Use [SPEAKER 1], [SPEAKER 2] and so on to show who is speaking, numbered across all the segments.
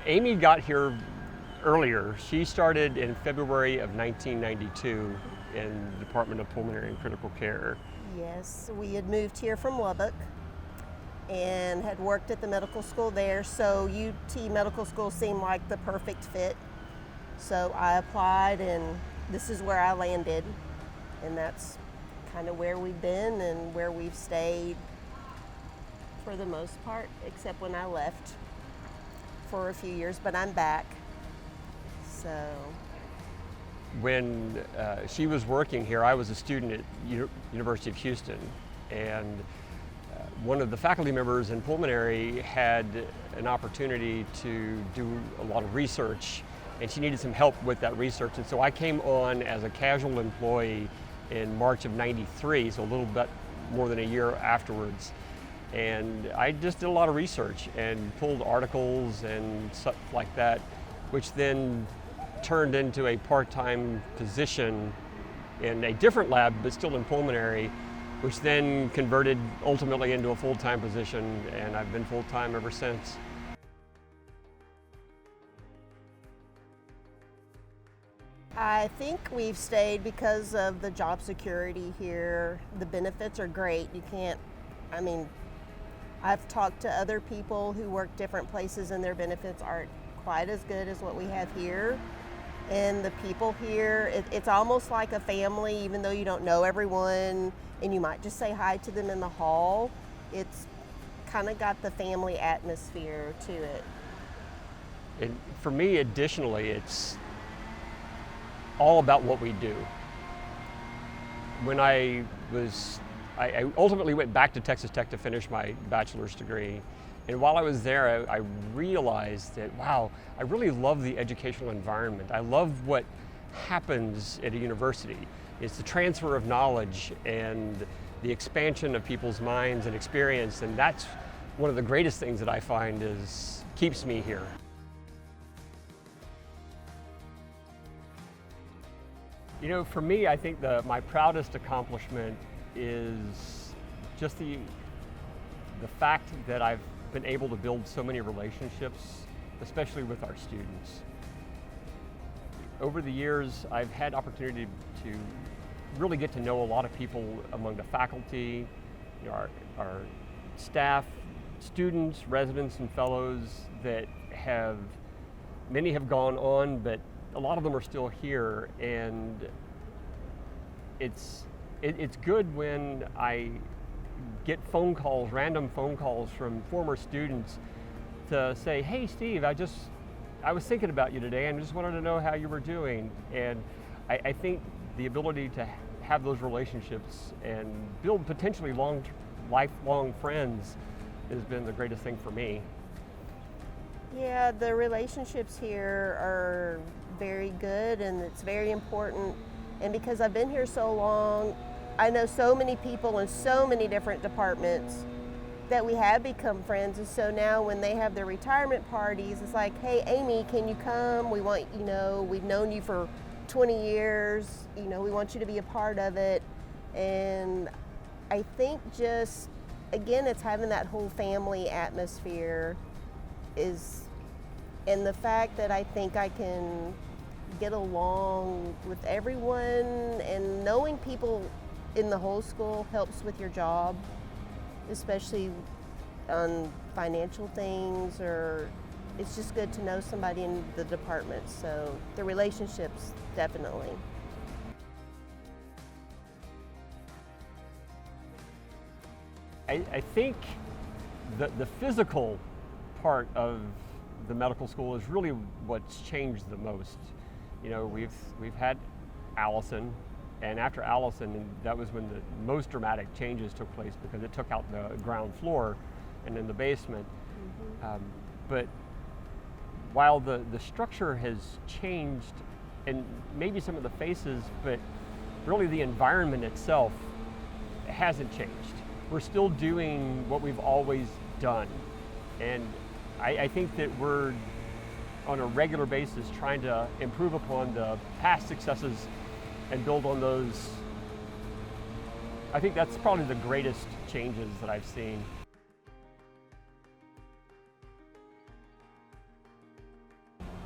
[SPEAKER 1] Amy got here earlier. She started in February of 1992 in the Department of Pulmonary and Critical Care.
[SPEAKER 2] Yes, we had moved here from Lubbock and had worked at the medical school there, so UT Medical School seemed like the perfect fit. So I applied, and this is where I landed, and that's kind of where we've been and where we've stayed for the most part, except when I left for a few years, but I'm back. So
[SPEAKER 1] When she was working here, I was a student at University of Houston, and one of the faculty members in pulmonary had an opportunity to do a lot of research, and she needed some help with that research. And so I came on as a casual employee in March of '93, so a little bit more than a year afterwards. And I just did a lot of research and pulled articles and stuff like that, which then turned into a part-time position in a different lab, but still in pulmonary, which then converted ultimately into a full-time position, and I've been full-time ever since.
[SPEAKER 2] I think we've stayed because of the job security here. The benefits are great. I've talked to other people who work different places and their benefits aren't quite as good as what we have here. And the people here, it's almost like a family, even though you don't know everyone and you might just say hi to them in the hall. It's kind of got the family atmosphere to it.
[SPEAKER 1] And for me, additionally, it's all about what we do. When I ultimately went back to Texas Tech to finish my bachelor's degree. And while I was there, I realized that, wow, I really love the educational environment. I love what happens at a university. It's the transfer of knowledge and the expansion of people's minds and experience. And that's one of the greatest things that I find keeps me here. You know, for me, I think my proudest accomplishment is just the fact that I've been able to build so many relationships, especially with our students. Over the years, I've had opportunity to really get to know a lot of people among the faculty, our staff, students, residents, and fellows that many have gone on, but a lot of them are still here, and it's good when I get random phone calls from former students to say, hey Steve, I was thinking about you today and just wanted to know how you were doing. And I think the ability to have those relationships and build potentially lifelong friends has been the greatest thing for me.
[SPEAKER 2] Yeah, the relationships here are very good, and it's very important. And because I've been here so long, I know so many people in so many different departments that we have become friends. And so now when they have their retirement parties, it's like, hey, Amy, can you come? We want, we've known you for 20 years. We want you to be a part of it. And I think just, again, it's having that whole family atmosphere and the fact that I think I can get along with everyone, and knowing people in the whole school helps with your job, especially on financial things, or it's just good to know somebody in the department. So the relationships, definitely.
[SPEAKER 1] I think the physical part of the medical school is really what's changed the most. We've had Allison, and after Allison, that was when the most dramatic changes took place, because it took out the ground floor and in the basement. Mm-hmm. But while the structure has changed, and maybe some of the faces, but really the environment itself hasn't changed. We're still doing what we've always done. And I think that we're on a regular basis trying to improve upon the past successes and build on those. I think that's probably the greatest changes that I've seen.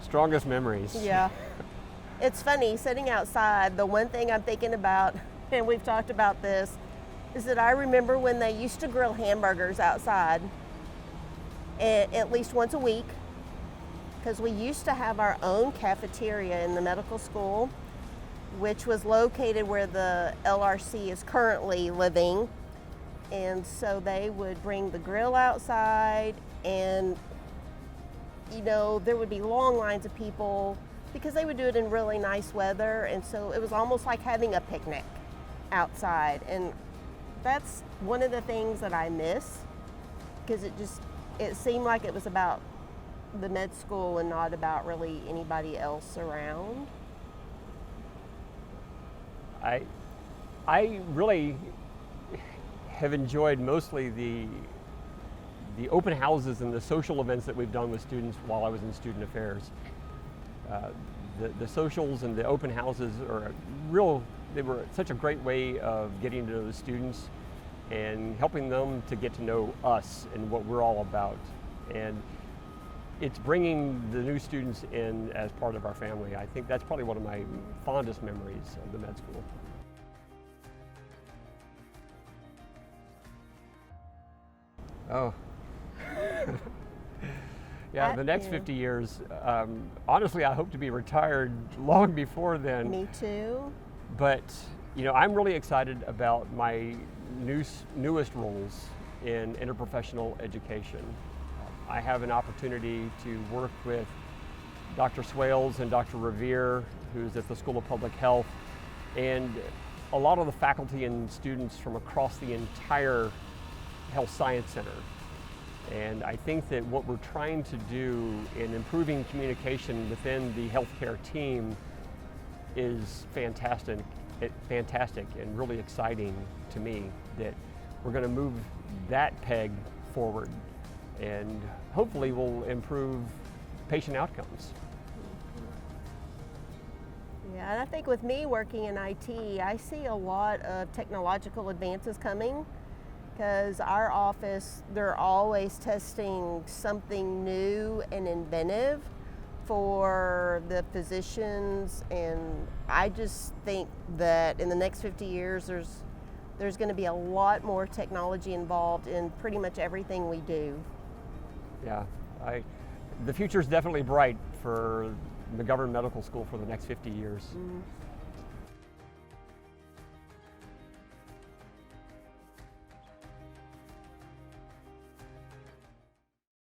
[SPEAKER 1] Strongest memories.
[SPEAKER 2] Yeah. It's funny, sitting outside, the one thing I'm thinking about, and we've talked about this, is that I remember when they used to grill hamburgers outside at least once a week, because we used to have our own cafeteria in the medical school, which was located where the LRC is currently living. And so they would bring the grill outside, and there would be long lines of people because they would do it in really nice weather, and so it was almost like having a picnic outside. And that's one of the things that I miss, because it seemed like it was about the med school and not about really anybody else around.
[SPEAKER 1] I really have enjoyed mostly the open houses and the social events that we've done with students while I was in student affairs. The socials and the open houses they were such a great way of getting to know the students and helping them to get to know us and what we're all about. And it's bringing the new students in as part of our family. I think that's probably one of my fondest memories of the med school. Oh. Yeah, the next 50 years, honestly, I hope to be retired long before then.
[SPEAKER 2] Me too.
[SPEAKER 1] But, I'm really excited about my newest roles in interprofessional education. I have an opportunity to work with Dr. Swales and Dr. Revere, who's at the School of Public Health, and a lot of the faculty and students from across the entire Health Science Center. And I think that what we're trying to do in improving communication within the healthcare team is fantastic and really exciting to me, that we're going to move that peg forward and hopefully will improve patient outcomes.
[SPEAKER 2] Yeah, and I think with me working in IT, I see a lot of technological advances coming, because our office, they're always testing something new and inventive for the physicians, and I just think that in the next 50 years there's going to be a lot more technology involved in pretty much everything we do.
[SPEAKER 1] Yeah, the future is definitely bright for McGovern Medical School for the next 50 years.